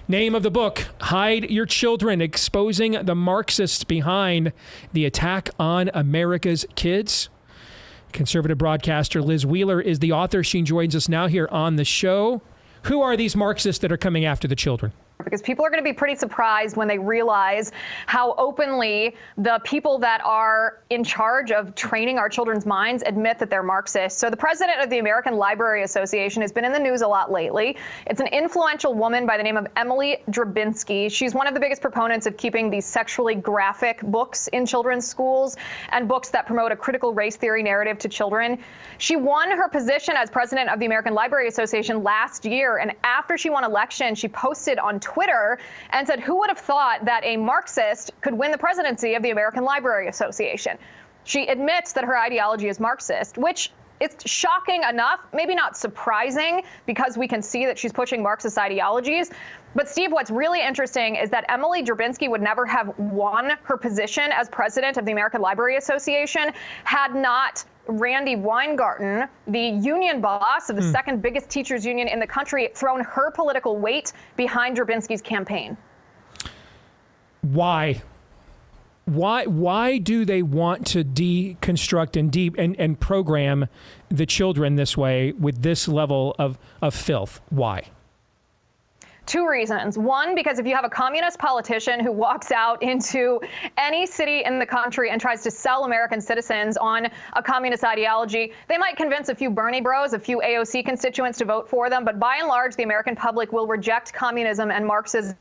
Name of the book, Hide Your Children, Exposing the Marxists Behind the Attack on America's Kids. Conservative broadcaster Liz Wheeler is the author. She joins us now here on the show. Who are these Marxists that are coming after the children? Because people are going to be pretty surprised when they realize how openly the people that are in charge of training our children's minds admit that they're Marxists. So the president of the American Library Association has been in the news a lot lately. It's an influential woman by the name of Emily Drabinski. She's one of the biggest proponents of keeping these sexually graphic books in children's schools and books that promote a critical race theory narrative to children. She won her position as president of the American Library Association last year, and after she won election, she posted on Twitter and said, "Who would have thought that a Marxist could win the presidency of the American Library Association?" She admits that her ideology is Marxist, which is shocking enough, maybe not surprising, because we can see that she's pushing Marxist ideologies. But Steve, what's really interesting is that Emily Drabinski would never have won her position as president of the American Library Association had not Randy Weingarten, the union boss of the second biggest teachers union in the country, thrown her political weight behind Drabinski's campaign. Why? Why do they want to deconstruct and program the children this way with this level of filth? Why? Two reasons. One, because if you have a communist politician who walks out into any city in the country and tries to sell American citizens on a communist ideology, they might convince a few Bernie bros, a few AOC constituents to vote for them. But by and large, the American public will reject communism and Marxism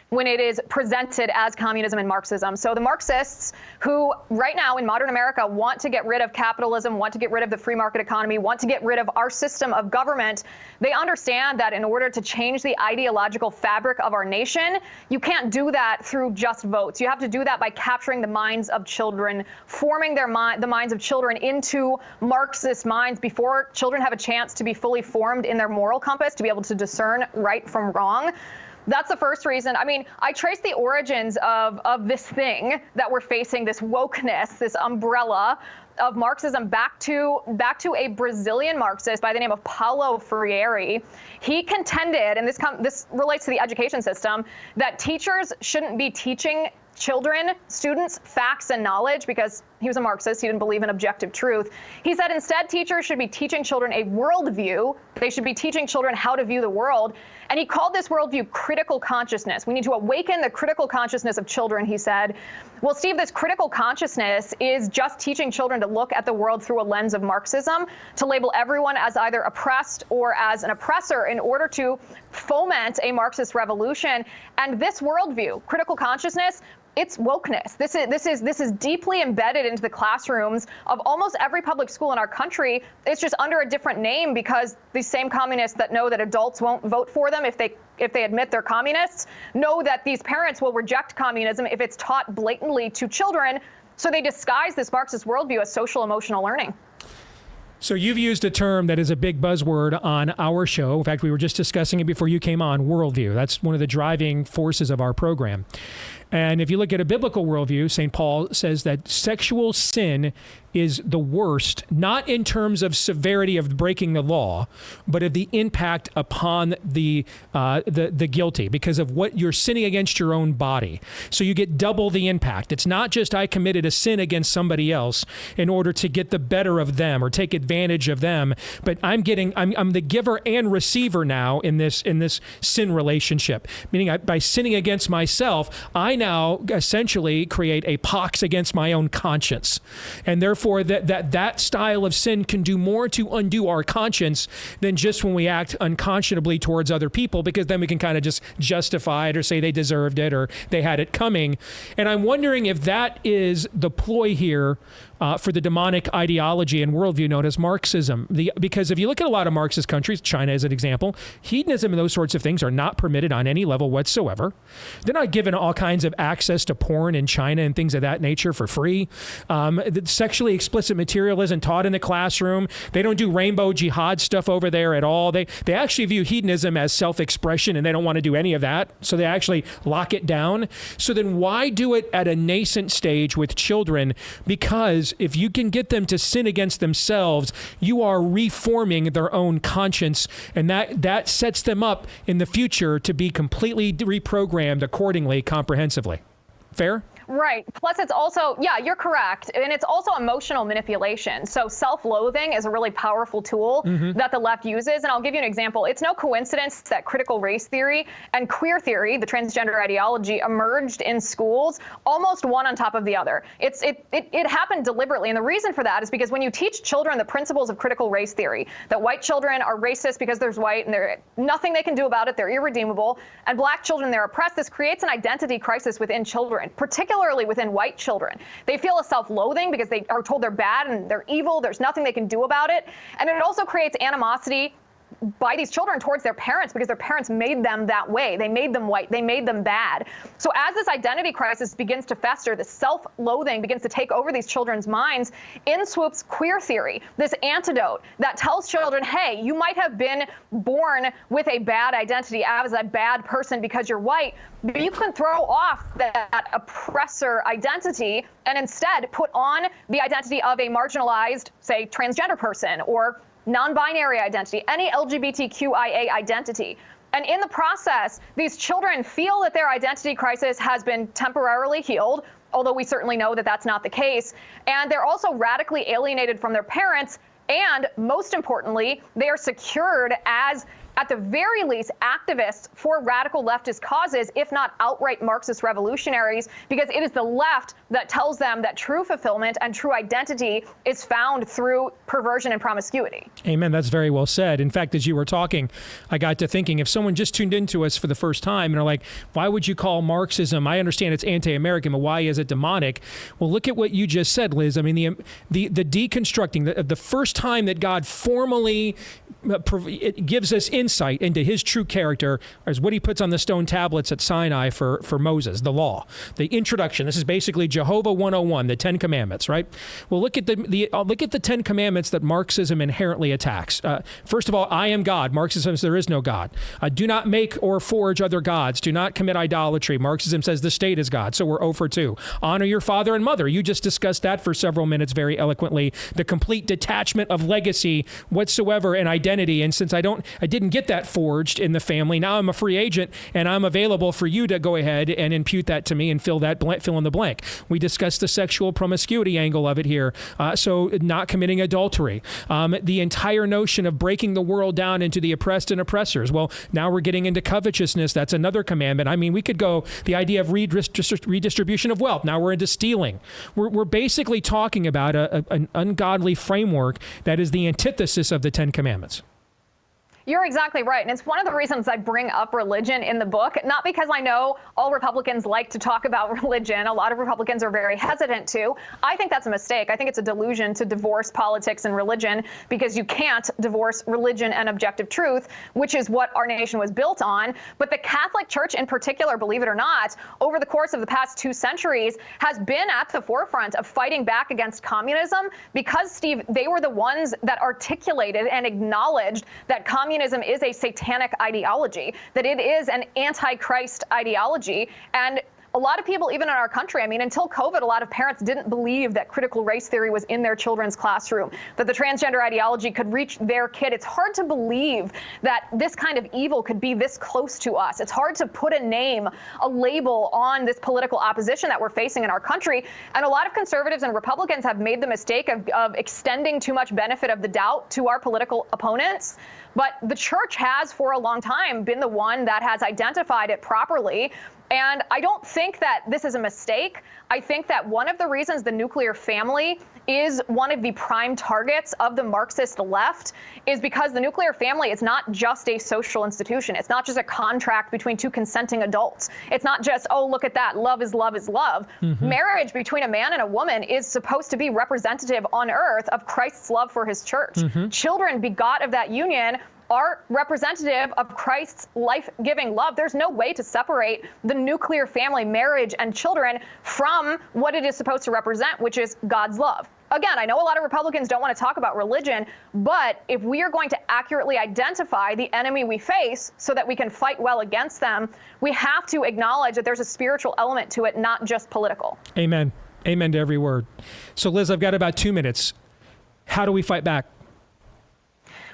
when it is presented as communism and Marxism. So the Marxists, who right now in modern America want to get rid of capitalism, want to get rid of the free market economy, want to get rid of our system of government, they understand that in order to change the ideological fabric of our nation, you can't do that through just votes. You have to do that by capturing the minds of children, forming the minds of children into Marxist minds before children have a chance to be fully formed in their moral compass, to be able to discern right from wrong. That's the first reason. I mean, I trace the origins of this thing that we're facing, this wokeness, this umbrella of Marxism back to a Brazilian Marxist by the name of Paulo Freire. He contended, and this relates to the education system, that teachers shouldn't be teaching students, facts and knowledge, because he was a Marxist. He didn't believe in objective truth. He said instead teachers should be teaching children a worldview. They should be teaching children how to view the world. And he called this worldview critical consciousness. We need to awaken the critical consciousness of children, he said. Well, Steve, this critical consciousness is just teaching children to look at the world through a lens of Marxism, to label everyone as either oppressed or as an oppressor in order to foment a Marxist revolution. And this worldview, critical consciousness, it's wokeness. This is deeply embedded into the classrooms of almost every public school in our country. It's just under a different name because these same communists that know that adults won't vote for them if they admit they're communists know that these parents will reject communism if it's taught blatantly to children. So they disguise this Marxist worldview as social emotional learning. So you've used a term that is a big buzzword on our show. In fact, we were just discussing it before you came on, worldview. That's one of the driving forces of our program. And if you look at a biblical worldview, St. Paul says that sexual sin is the worst, not in terms of severity of breaking the law, but of the impact upon the guilty because of what you're sinning against your own body. So you get double the impact. It's not just I committed a sin against somebody else in order to get the better of them or take advantage of them, but I'm the giver and receiver now in this sin relationship. Meaning by sinning against myself, I now essentially create a pox against my own conscience, and therefore that style of sin can do more to undo our conscience than just when we act unconscionably towards other people, because then we can kind of just justify it or say they deserved it or they had it coming. And I'm wondering if that is the ploy here for the demonic ideology and worldview known as Marxism. Because if you look at a lot of Marxist countries, China as an example, hedonism and those sorts of things are not permitted on any level whatsoever. They're not given all kinds of access to porn in China and things of that nature for free. The sexually explicit material isn't taught in the classroom. They don't do rainbow jihad stuff over there at all. They actually view hedonism as self-expression, and they don't want to do any of that. So they actually lock it down. So then why do it at a nascent stage with children? Because because if you can get them to sin against themselves, you are reforming their own conscience, and that sets them up in the future to be completely reprogrammed accordingly, comprehensively. Fair? Right. Plus, it's also, yeah, you're correct. And it's also emotional manipulation. So self-loathing is a really powerful tool that the left uses. And I'll give you an example. It's no coincidence that critical race theory and queer theory, the transgender ideology, emerged in schools almost one on top of the other. It happened deliberately. And the reason for that is because when you teach children the principles of critical race theory, that white children are racist because there's white and there's nothing they can do about it, they're irredeemable, and black children, they're oppressed, this creates an identity crisis within children, particularly within white children. They feel a self-loathing because they are told they're bad and they're evil. There's nothing they can do about it. And it also creates animosity by these children towards their parents because their parents made them that way. They made them white. They made them bad. So as this identity crisis begins to fester, this self-loathing begins to take over these children's minds, in swoops queer theory, this antidote that tells children, hey, you might have been born with a bad identity as a bad person because you're white, but you can throw off that oppressor identity and instead put on the identity of a marginalized, say, transgender person or non-binary identity, any LGBTQIA identity. And in the process, these children feel that their identity crisis has been temporarily healed, although we certainly know that that's not the case. And they're also radically alienated from their parents. And most importantly, they are secured as, at the very least, activists for radical leftist causes, if not outright Marxist revolutionaries, because it is the left that tells them that true fulfillment and true identity is found through perversion and promiscuity. Amen. That's very well said. In fact, as you were talking, I got to thinking, if someone just tuned into us for the first time and are like, why would you call Marxism? I understand it's anti-American, but why is it demonic? Well, look at what you just said, Liz. I mean, the deconstructing, the first time that God formally it gives us insight into his true character is what he puts on the stone tablets at Sinai for Moses, the law, the introduction. This is basically Jehovah 101, the 10 Commandments, right? Well, look at the 10 Commandments that Marxism inherently attacks. First of all, I am God. Marxism says there is no God. Do not make or forge other gods. Do not commit idolatry. Marxism says the state is God. So we're 0 for 2. Honor your father and mother. You just discussed that for several minutes very eloquently. The complete detachment of legacy whatsoever and identity. And since I didn't get that forged in the family, now I'm a free agent and I'm available for you to go ahead and impute that to me and fill in the blank. We discussed the sexual promiscuity angle of it here. So not committing adultery. The entire notion of breaking the world down into the oppressed and oppressors. Well, now we're getting into covetousness. That's another commandment. I mean, we could go the idea of redistribution of wealth. Now we're into stealing. We're basically talking about an ungodly framework that is the antithesis of the 10 Commandments. You're exactly right. And it's one of the reasons I bring up religion in the book, not because I know all Republicans like to talk about religion. A lot of Republicans are very hesitant to. I think that's a mistake. I think it's a delusion to divorce politics and religion because you can't divorce religion and objective truth, which is what our nation was built on. But the Catholic Church in particular, believe it or not, over the course of the past 2 centuries has been at the forefront of fighting back against communism because, Steve, they were the ones that articulated and acknowledged that communism is a satanic ideology, that it is an anti-Christ ideology. And a lot of people, even in our country, I mean, until COVID, a lot of parents didn't believe that critical race theory was in their children's classroom, that the transgender ideology could reach their kid. It's hard to believe that this kind of evil could be this close to us. It's hard to put a name, a label on this political opposition that we're facing in our country. And a lot of conservatives and Republicans have made the mistake of extending too much benefit of the doubt to our political opponents. But the church has, for a long time, been the one that has identified it properly. And I don't think that this is a mistake. I think that one of the reasons the nuclear family is one of the prime targets of the Marxist left is because the nuclear family is not just a social institution. It's not just a contract between 2 consenting adults. It's not just, oh, look at that. Love is love is love. Mm-hmm. Marriage between a man and a woman is supposed to be representative on earth of Christ's love for his church. Mm-hmm. Children begot of that union are representative of Christ's life-giving love. There's no way to separate the nuclear family, marriage, and children from what it is supposed to represent, which is God's love. Again, I know a lot of Republicans don't want to talk about religion, but if we are going to accurately identify the enemy we face so that we can fight well against them, we have to acknowledge that there's a spiritual element to it, not just political. Amen. Amen to every word. So, Liz, I've got about 2 minutes. How do we fight back?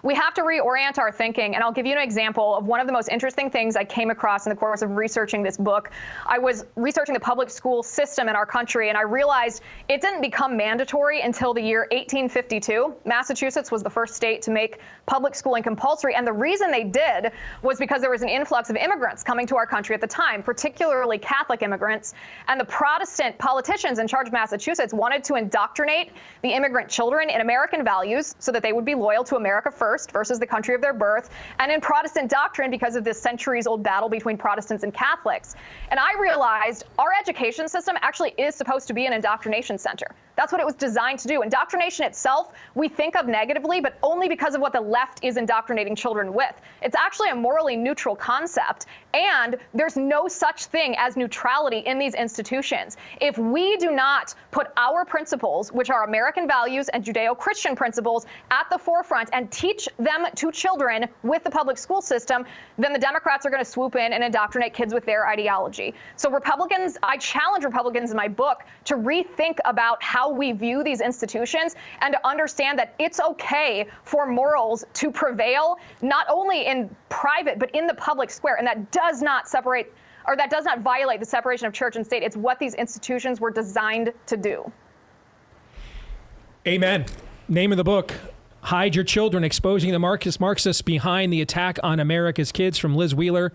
We have to reorient our thinking, and I'll give you an example of one of the most interesting things I came across in the course of researching this book. I was researching the public school system in our country, and I realized it didn't become mandatory until the year 1852. Massachusetts was the first state to make public schooling compulsory, and the reason they did was because there was an influx of immigrants coming to our country at the time, particularly Catholic immigrants, and the Protestant politicians in charge of Massachusetts wanted to indoctrinate the immigrant children in American values so that they would be loyal to America first versus the country of their birth, and in Protestant doctrine because of this centuries-old battle between Protestants and Catholics. And I realized our education system actually is supposed to be an indoctrination center. That's what it was designed to do. Indoctrination itself, we think of negatively, but only because of what the left is indoctrinating children with. It's actually a morally neutral concept, and there's no such thing as neutrality in these institutions. If we do not put our principles, which are American values and Judeo-Christian principles, at the forefront and teach them to children with the public school system, then the Democrats are going to swoop in and indoctrinate kids with their ideology. So Republicans, I challenge Republicans in my book to rethink about how we view these institutions and to understand that it's okay for morals to prevail, not only in private, but in the public square. And that does not separate, or that does not violate the separation of church and state. It's what these institutions were designed to do. Amen. Name of the book, Hide Your Children, Exposing the Marxists Behind the Attack on America's Kids, from Liz Wheeler.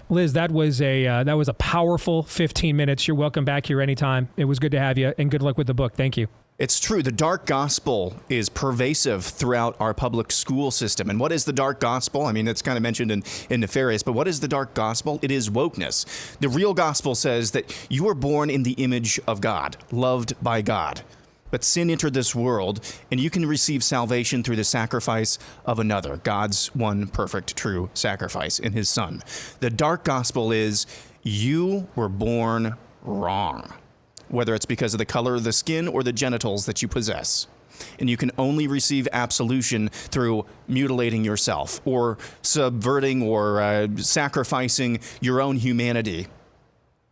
Liz, that was a powerful 15 minutes. You're welcome back here anytime. It was good to have you, and good luck with the book. Thank you. It's true. The dark gospel is pervasive throughout our public school system. And what is the dark gospel? I mean, it's kind of mentioned in Nefarious, but what is the dark gospel? It is wokeness. The real gospel says that you were born in the image of God, loved by God. But sin entered this world, and you can receive salvation through the sacrifice of another, God's one perfect, true sacrifice in his Son. The dark gospel is you were born wrong, whether it's because of the color of the skin or the genitals that you possess. And you can only receive absolution through mutilating yourself or subverting or sacrificing your own humanity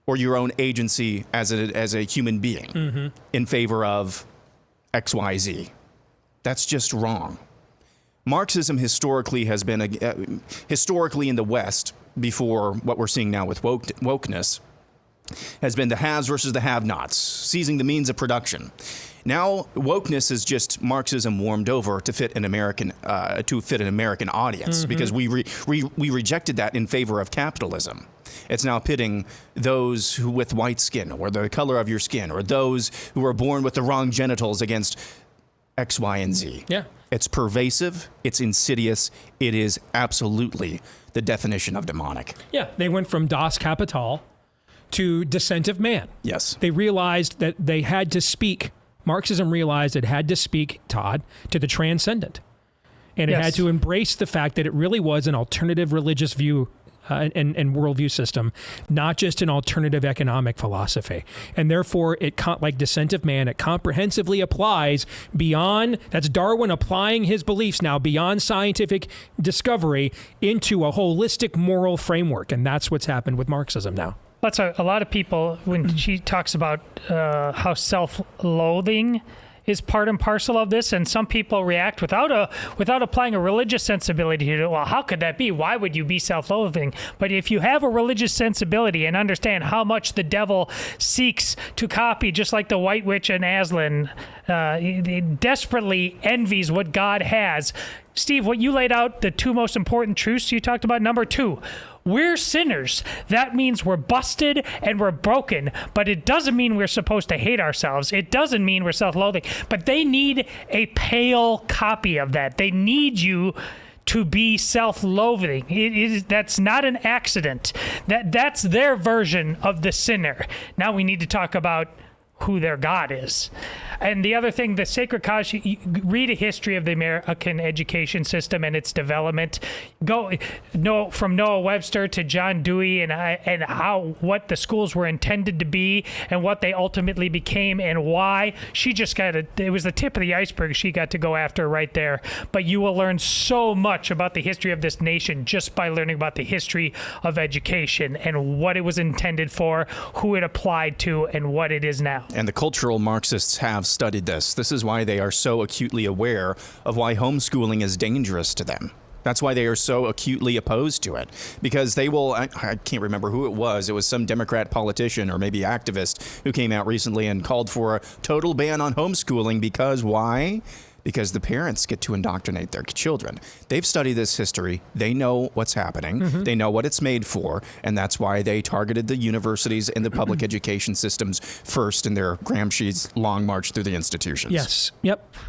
or your own agency as a human being in favor of XYZ. That's just wrong. Marxism historically has been, historically in the West, before what we're seeing now with wokeness, has been the haves versus the have-nots, seizing the means of production. Now, wokeness is just Marxism warmed over to fit an American audience, because we rejected that in favor of capitalism. It's now pitting those who with white skin, or the color of your skin, or those who are born with the wrong genitals against X, Y, and Z. Yeah. It's pervasive. It's insidious. It is absolutely the definition of demonic. Yeah, they went from Das Kapital to Descent of Man. Yes. They realized that they had to speak. Marxism realized it had to speak, Todd, to the transcendent. And it had to embrace the fact that it really was an alternative religious view and worldview system, not just an alternative economic philosophy. And therefore, like Descent of Man, it comprehensively applies beyond, that's Darwin applying his beliefs now beyond scientific discovery into a holistic moral framework. And that's what's happened with Marxism now. That's a lot of people, when she talks about how self-loathing is part and parcel of this, and some people react without applying a religious sensibility to it. Well, how could that be? Why would you be self-loathing? But if you have a religious sensibility and understand how much the devil seeks to copy, just like the White Witch and Aslan, he desperately envies what God has. Steve, what you laid out, the two most important truths you talked about. Number 2, we're sinners. That means we're busted and we're broken, but it doesn't mean we're supposed to hate ourselves. It doesn't mean we're self-loathing, but they need a pale copy of that. They need you to be self-loathing. That's not an accident. That's their version of the sinner. Now we need to talk about who their God is. And the other thing, the sacred cause, you read a history of the American education system and its development. From Noah Webster to John Dewey, and what the schools were intended to be and what they ultimately became and why. She just it was the tip of the iceberg she got to go after right there. But you will learn so much about the history of this nation just by learning about the history of education and what it was intended for, who it applied to, and what it is now. And the cultural Marxists have studied this. This is why they are so acutely aware of why homeschooling is dangerous to them. That's why they are so acutely opposed to it, because they will, I can't remember who it was some Democrat politician or maybe activist who came out recently and called for a total ban on homeschooling because why? Because the parents get to indoctrinate their children. They've studied this history. They know what's happening. Mm-hmm. They know what it's made for. And that's why they targeted the universities and the public education systems first in their Gramsci's long march through the institutions. Yes. Yep.